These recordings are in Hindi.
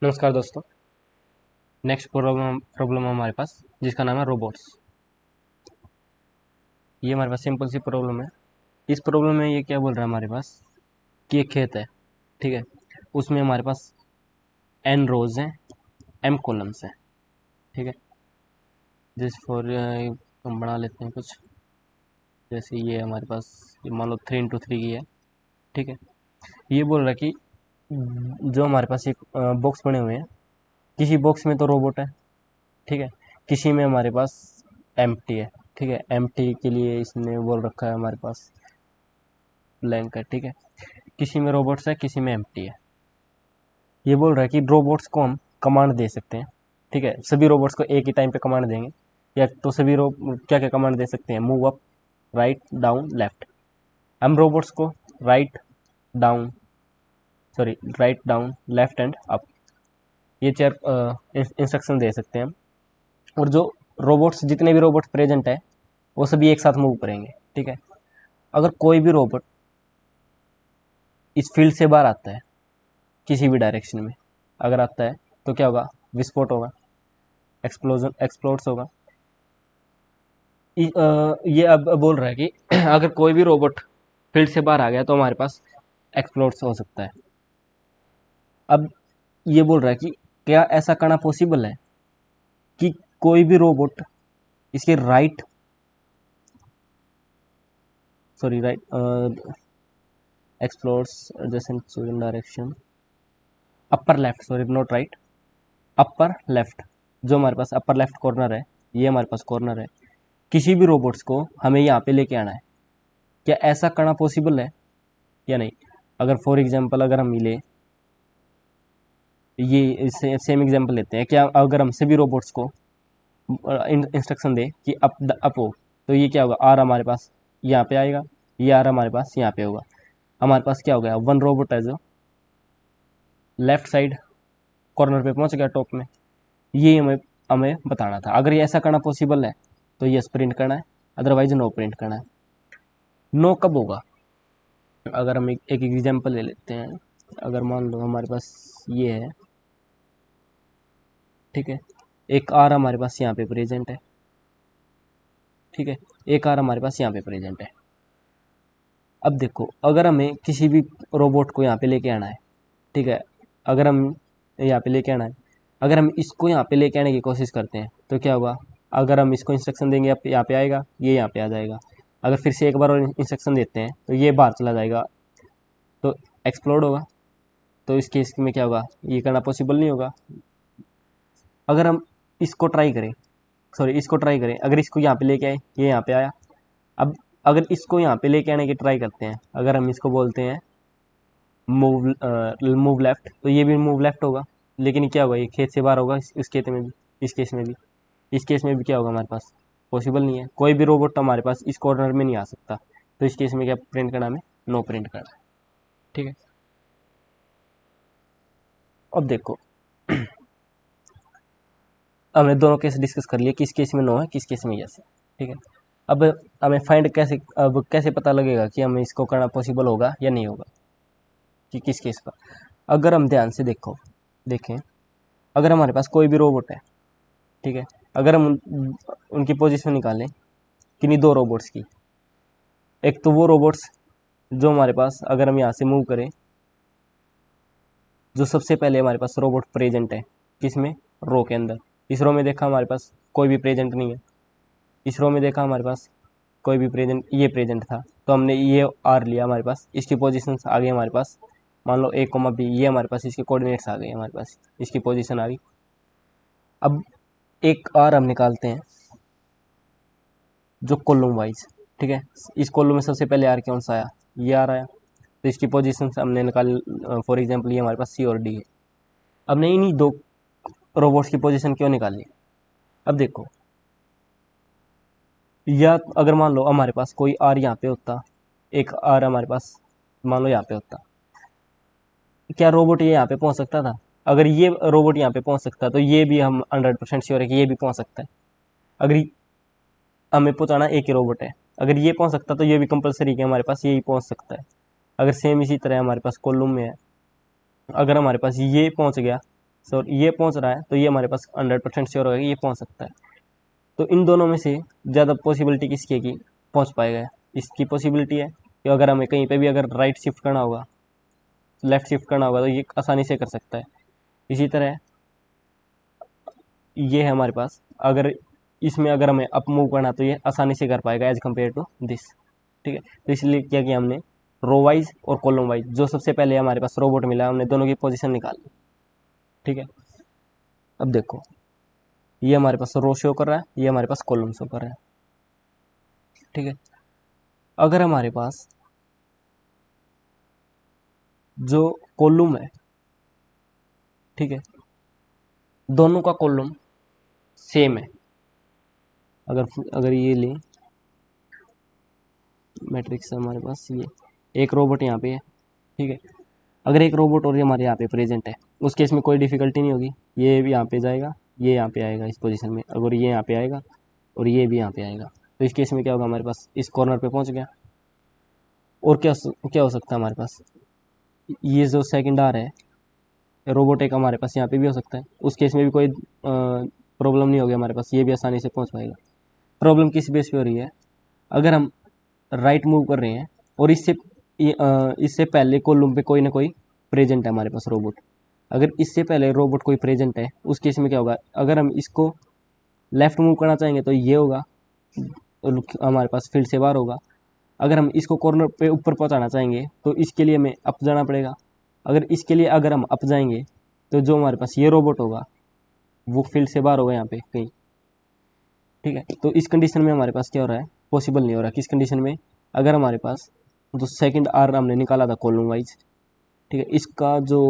नमस्कार दोस्तों। नेक्स्ट प्रॉब्लम हमारे पास जिसका नाम है रोबोट्स। ये हमारे पास सिंपल सी प्रॉब्लम है। इस प्रॉब्लम में ये क्या बोल रहा है हमारे पास कि एक खेत है, ठीक है। उसमें हमारे पास n रोज हैं, m कॉलम्स हैं, ठीक है। जैसे फॉर हम बना लेते हैं कुछ। जैसे ये हमारे पास ये मान लो 3 into 3 की है, ठीक है। ये बोल रहा है कि जो हमारे पास एक बॉक्स बने हुए हैं, किसी बॉक्स में तो रोबोट है, ठीक है। किसी में हमारे पास एम्प्टी है, ठीक है। एम्प्टी के लिए इसने बोल रखा है हमारे पास ब्लैंक है, ठीक है। किसी में रोबोट्स है, किसी में एम्प्टी है। ये बोल रहा है कि रोबोट्स को हम कमांड दे सकते हैं, ठीक है। सभी रोबोट्स को एक ही टाइम पे कमांड देंगे, या तो सभी क्या क्या कमांड दे सकते हैं, move up, right, down, left. हम रोबोट्स को write down write down, left and up, ये चार इंस्ट्रक्शन दे सकते हैं हम। और जो रोबोट्स, जितने भी रोबोट्स प्रेजेंट है, वो सभी एक साथ मूव करेंगे, ठीक है। अगर कोई भी रोबोट इस फील्ड से बाहर आता है, किसी भी डायरेक्शन में अगर आता है, तो क्या होगा, विस्फोट होगा, एक्सप्लोजन एक्सप्लोड्स होगा। ये अब बोल रहा है कि अगर कोई भी रोबोट फील्ड से बाहर आ गया तो हमारे पास एक्सप्लोड्स हो सकता है। अब ये बोल रहा है कि क्या ऐसा करना पॉसिबल है कि कोई भी रोबोट इसके right explores adjacent direction, upper left, not right, upper left. जो हमारे पास अपर लेफ्ट कॉर्नर है, ये हमारे पास कॉर्नर है। किसी भी रोबोट्स को हमें यहाँ पे लेके आना है। क्या ऐसा करना पॉसिबल है या नहीं? अगर फॉर एग्जांपल अगर हम मिले, ये सेम एग्जांपल लेते हैं, क्या अगर हम सभी रोबोट्स को इंस्ट्रक्शन दे कि अप हो, तो ये क्या होगा, आर हमारे पास यहाँ पे आएगा, ये आर हमारे पास यहाँ पे होगा। हमारे पास क्या हो गया, वन रोबोट है जो लेफ्ट साइड कॉर्नर पे पहुंच गया टॉप में। ये हमें हमें बताना था। अगर ये ऐसा करना पॉसिबल है तो यस प्रिंट करना है, अदरवाइज नो प्रिंट करना है। नो कब होगा? अगर हम एक एग्जांपल ले लेते हैं। अगर मान लो हमारे पास ये है, ठीक है। एक आर हमारे पास यहाँ पे प्रेजेंट है, ठीक है। एक आर हमारे पास यहाँ पे प्रेजेंट है। अब देखो, अगर हमें किसी भी रोबोट को यहाँ पे लेके आना है, ठीक है। अगर हम यहाँ पे लेके आना है, अगर हम इसको यहाँ पे लेके आने की कोशिश करते हैं तो क्या होगा, अगर हम इसको इंस्ट्रक्शन देंगे यहाँ पे आएगा, ये यहाँ पे आ जाएगा। अगर फिर से एक बार और इंस्ट्रक्शन देते हैं तो ये बाहर चला जाएगा, तो एक्सप्लोड होगा। तो इस केस में क्या होगा, ये करना पॉसिबल नहीं होगा। अगर हम इसको ट्राई करें, अगर इसको यहाँ पे लेके आए, ये यहाँ पे आया। अब अगर इसको यहाँ पे लेके आने की ट्राई करते हैं, अगर हम इसको बोलते हैं मूव लेफ्ट, तो ये भी मूव लेफ्ट होगा। लेकिन क्या होगा, ये खेत से बाहर होगा, इस खेत में भी, इस केस में भी। इस केस में भी क्या होगा, हमारे पास पॉसिबल नहीं है। कोई भी रोबोट तो हमारे पास इस कॉर्नर में नहीं आ सकता। तो इस केस में क्या प्रिंट करना, हमें नो प्रिंट करना है, ठीक है। अब देखो, हमने दोनों केस डिस्कस कर लिए, किस केस में नो है, किस केस में यस है, ठीक है। अब हमें अब कैसे पता लगेगा कि हमें इसको करना पॉसिबल होगा या नहीं होगा, कि किस केस पर? अगर हम ध्यान से देखें, अगर हमारे पास कोई भी रोबोट है, ठीक है। अगर हम उनकी पोजीशन निकालें, किन्हीं दो रोबोट्स की। एक तो वो रोबोट्स जो हमारे पास, अगर हम यहाँ से मूव करें, जो सबसे पहले हमारे पास रोबोट प्रेजेंट है, किसमें, रो के अंदर। इस रो में देखा हमारे पास कोई भी प्रेजेंट नहीं है। इस रो में देखा हमारे पास कोई भी प्रेजेंट, ये प्रेजेंट था, तो हमने ये आर लिया हमारे पास, इसकी पोजीशन आ गई हमारे पास। मान लो A, B, ये हमारे पास इसके कोऑर्डिनेट्स आ गए हमारे पास, इसकी पोजीशन आ गई। अब एक आर हम निकालते हैं जो कॉलम वाइज, ठीक है। इस कॉलम में सबसे पहले आर कौन सा आया, ये आर आया, तो इसकी पोजीशन हमने निकाल, फॉर एग्जांपल ये हमारे पास C और D है। हमने इन्हीं दो रोबोट्स की पोजीशन क्यों निकाली? अब देखो, या अगर मान लो हमारे पास कोई आर यहाँ पे होता, एक आर हमारे पास मान लो यहाँ पे होता, क्या रोबोट ये यहाँ पे पहुंच सकता था? अगर ये रोबोट यहाँ पे पहुंच सकता, तो ये भी हम 100% श्योर है कि ये भी पहुंच सकता है। अगर हमें पहुंचाना एक ही रोबोट है, अगर ये पहुंच सकता तो ये भी कंपलसरी कि हमारे पास यही पहुंच सकता है। अगर सेम इसी तरह हमारे पास कॉलम में है, अगर हमारे पास ये पहुंच गया सो ये पहुंच रहा है, तो ये हमारे पास 100% श्योर होगा कि ये पहुंच सकता है। तो इन दोनों में से ज़्यादा पॉसिबिलिटी किसकी है कि पहुंच पाएगा? इसकी पॉसिबिलिटी है कि अगर हमें कहीं पे भी अगर राइट शिफ्ट करना होगा, लेफ्ट शिफ्ट करना होगा, तो ये आसानी से कर सकता है। इसी तरह ये है हमारे पास, अगर इसमें अगर हमें अप मूव करना तो ये आसानी से कर पाएगा एज कम्पेयर टू दिस। ठीक है, तो इसलिए क्या किया हमने, रो वाइज और कॉलम वाइज, जो सबसे पहले हमारे पास रोबोट मिला हमने दोनों की पोजीशन निकाल ली। ठीक है, अब देखो ये हमारे पास रो शो कर रहा है, ये हमारे पास कॉलम शो कर रहा है। ठीक है, अगर हमारे पास जो कॉलम है, ठीक है, दोनों का कॉलम सेम है, अगर अगर ये लें मैट्रिक्स है हमारे पास, ये एक रोबोट यहाँ पे है। ठीक है, अगर एक रोबोट और ये हमारे यहाँ पे प्रेजेंट है, उस केस में कोई डिफिकल्टी नहीं होगी, ये भी यहाँ पे जाएगा, ये यहाँ पे आएगा इस पोजीशन में, अगर ये यहाँ पे आएगा और ये भी यहाँ पे आएगा, तो इस केस में क्या होगा, हमारे पास इस कॉर्नर पे पहुँच गया। और क्या हो सकता है हमारे पास, ये जो सेकंड आर है रोबोट एक हमारे पास यहाँ पे भी हो सकता है, उस केस में भी कोई प्रॉब्लम नहीं होगी हमारे पास, ये भी आसानी से पहुँच पाएगा। प्रॉब्लम किस बेस पे हो रही है, अगर हम राइट मूव कर रहे हैं और इससे पहले कॉलम पे कोई ना कोई प्रेजेंट है हमारे पास रोबोट, अगर इससे पहले रोबोट कोई प्रेजेंट है, उस केस में क्या होगा, अगर हम इसको लेफ्ट मूव करना चाहेंगे तो ये होगा, हमारे पास फील्ड से बाहर होगा। अगर हम इसको कॉर्नर पे ऊपर पहुंचाना चाहेंगे तो इसके लिए हमें अप जाना पड़ेगा। अगर इसके लिए अगर हम अप जाएंगे तो जो हमारे पास ये रोबोट होगा वो फील्ड से बाहर होगा यहाँ पे कहीं। ठीक है, तो इस कंडीशन में हमारे पास क्या हो रहा है, पॉसिबल नहीं हो रहा। किस कंडीशन में, अगर हमारे पास जो सेकंड आर हमने निकाला था कॉलम वाइज, ठीक है, इसका जो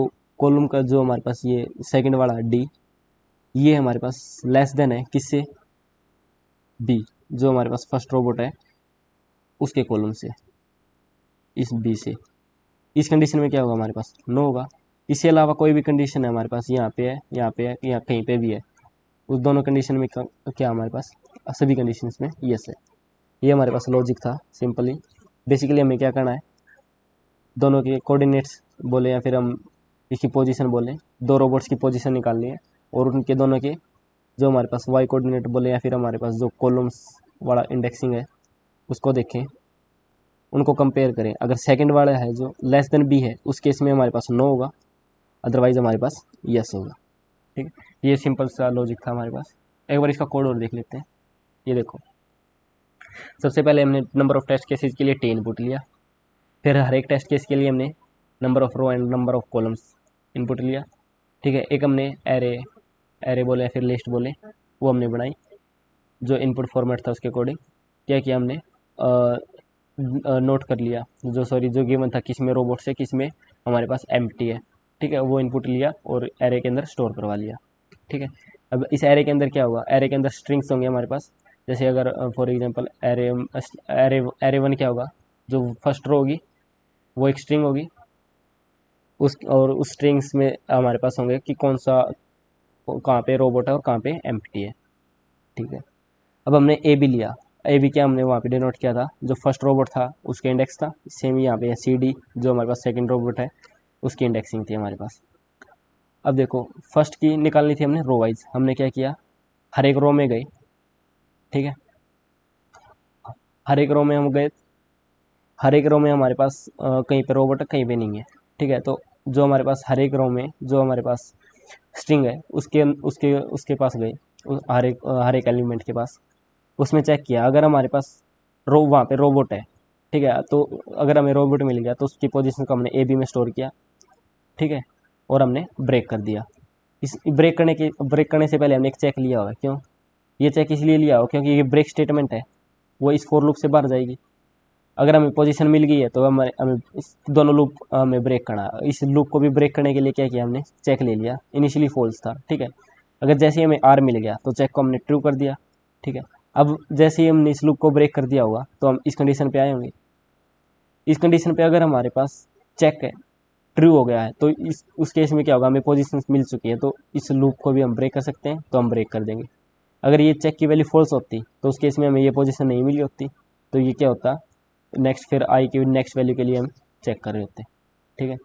कॉलम का जो हमारे पास ये सेकंड वाला डी, ये हमारे पास लेस देन है किससे, बी, जो हमारे पास फर्स्ट रोबोट है उसके कॉलम से, इस बी से। इस कंडीशन में क्या होगा, हमारे पास नो होगा। इसके अलावा कोई भी कंडीशन है हमारे पास, यहाँ पे है, यहाँ पे है, या कहीं पे भी है, उस दोनों कंडीशन में क्या हमारे पास सभी कंडीशंस में यस है। ये हमारे पास लॉजिक था सिंपली। बेसिकली हमें क्या करना है, दोनों के कोऑर्डिनेट्स बोले या फिर हम इसकी पोजीशन बोले, दो रोबोट्स की पोजीशन निकालनी है और उनके दोनों के जो हमारे पास वाई कोऑर्डिनेट बोले या फिर हमारे पास जो कॉलम्स वाला इंडेक्सिंग है उसको देखें, उनको कंपेयर करें। अगर सेकंड वाला है जो लेस देन बी है, उस केस में हमारे पास नो होगा, अदरवाइज हमारे पास यस होगा। ठीक है, ये सिंपल सा लॉजिक था हमारे पास। एक बार इसका कोड और देख लेते हैं। ये देखो, सबसे पहले हमने नंबर ऑफ टेस्ट केसेस के लिए 10 इनपुट लिया, फिर हर एक टेस्ट केस के लिए हमने number of row and number of columns input लिया। ठीक है, एक हमने एरे बोले या फिर लिस्ट बोले वो हमने बनाई, जो इनपुट फॉर्मेट था उसके अकॉर्डिंग क्या किया हमने, नोट कर लिया, जो गिवन था किस में रोबोट से किस में हमारे पास एम्प्टी है। ठीक है, वो इनपुट लिया और एरे के अंदर स्टोर करवा लिया। ठीक है, अब इस एरे के अंदर क्या होगा, एरे के अंदर स्ट्रिंग्स होंगे हमारे पास। जैसे अगर for example array array array one क्या होगा, जो फर्स्ट रो होगी वो एक स्ट्रिंग होगी, उस स्ट्रिंग्स में हमारे पास होंगे कि कौन सा कहाँ पे रोबोट है और कहाँ पे एम्प्टी है। ठीक है, अब हमने ए बी लिया, ए बी क्या हमने वहाँ पे डिनोट किया था, जो फर्स्ट रोबोट था उसके इंडेक्स था। सेम यहाँ पे सी डी जो हमारे पास सेकंड रोबोट है उसकी इंडेक्सिंग थी हमारे पास। अब देखो, फर्स्ट की निकालनी थी हमने रो वाइज, हमने क्या किया, हर एक रो में गए। ठीक है, हर एक रो में हम गए, हर एक रो में हमारे पास कहीं पे रोबोट है कहीं पे नहीं है। ठीक है, तो जो हमारे पास हर एक रो में जो हमारे पास स्ट्रिंग है उसके उसके उसके पास गए, हर एक एलिमेंट के पास, उसमें चेक किया अगर हमारे पास वहाँ पे रोबोट है। ठीक है, तो अगर हमें रोबोट मिल गया तो उसकी पोजीशन को हमने ए बी में स्टोर किया। ठीक है, और हमने ब्रेक कर दिया। इस ब्रेक करने से पहले हमने एक चेक लिया होगा, क्यों ये चेक इसलिए लिया हो, क्योंकि ये ब्रेक स्टेटमेंट है, वो इस फोर लूप से बाहर जाएगी। अगर हमें पोजीशन मिल गई है तो हमें इस दोनों लूप हमें ब्रेक करना, इस लूप को भी ब्रेक करने के लिए क्या किया हमने, चेक ले लिया, इनिशियली फॉल्स था। ठीक है, अगर जैसे ही हमें आर मिल गया तो चेक को हमने ट्रू कर दिया। ठीक है, अब जैसे ही हमने इस लूप को ब्रेक कर दिया होगा तो हम इस कंडीशन पे आए होंगे। इस कंडीशन पे अगर हमारे पास चेक है ट्रू हो गया है तो उस केस में क्या होगा, हमें पोजीशन मिल चुकी है, तो इस लूप को भी हम ब्रेक कर सकते हैं, तो हम ब्रेक कर देंगे। अगर ये चेक की वैल्यू फॉल्स होती तो उस केस में हमें ये पोजीशन नहीं मिली होती, तो ये क्या होता, नेक्स्ट फिर आई की नेक्स्ट वैल्यू के लिए हम चेक कर रहे होते। ठीक है,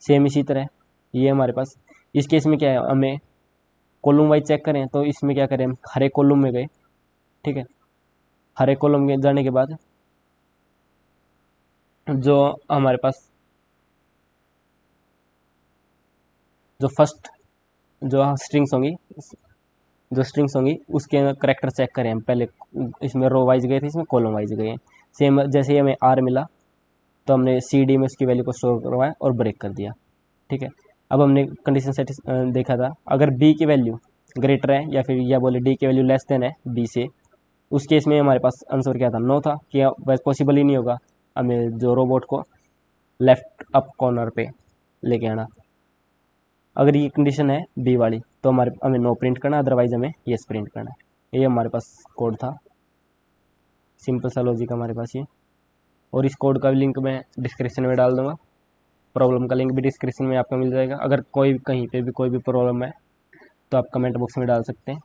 सेम इसी तरह ये हमारे पास इस केस में क्या है, हमें कॉलम वाइज चेक करें तो इसमें क्या करें, हम हर एक कॉलम में गए, ठीक है। हर एक कॉलम में जाने के बाद जो हमारे पास जो फर्स्ट जो स्ट्रिंग्स होंगी, उसके करेक्टर चेक करें हम पहले। इसमें रो वाइज गए थे, इसमें कॉलम वाइज गए। सेम जैसे ही हमें आर मिला तो हमने सी डी में उसकी वैल्यू को स्टोर करवाया और ब्रेक कर दिया, ठीक है। अब हमने कंडीशन सेट देखा था, अगर बी की वैल्यू ग्रेटर है या फिर या बोले डी की वैल्यू लेस देन है बी से, उस केस में हमारे पास आंसर क्या था, नो था, कि वैसे पॉसिबल ही नहीं होगा हमें जो रोबोट को लेफ्ट अप कॉर्नर पे लेके आना। अगर ये कंडीशन है बी वाली तो हमें नो प्रिंट करना, अदरवाइज हमें येस प्रिंट करना है। ये हमारे पास कोड था, सिंपल सा लॉजिक हमारे पास ये। और इस कोड का लिंक मैं डिस्क्रिप्शन में डाल दूंगा, प्रॉब्लम का लिंक भी डिस्क्रिप्शन में आपको मिल जाएगा। अगर कोई कहीं पे भी कोई भी प्रॉब्लम है तो आप कमेंट बॉक्स में डाल सकते हैं।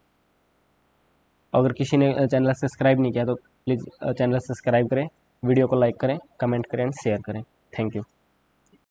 अगर किसी ने चैनल सब्सक्राइब नहीं किया तो प्लीज़ चैनल सब्सक्राइब करें, वीडियो को लाइक करें, कमेंट करें एंड शेयर करें। Thank you.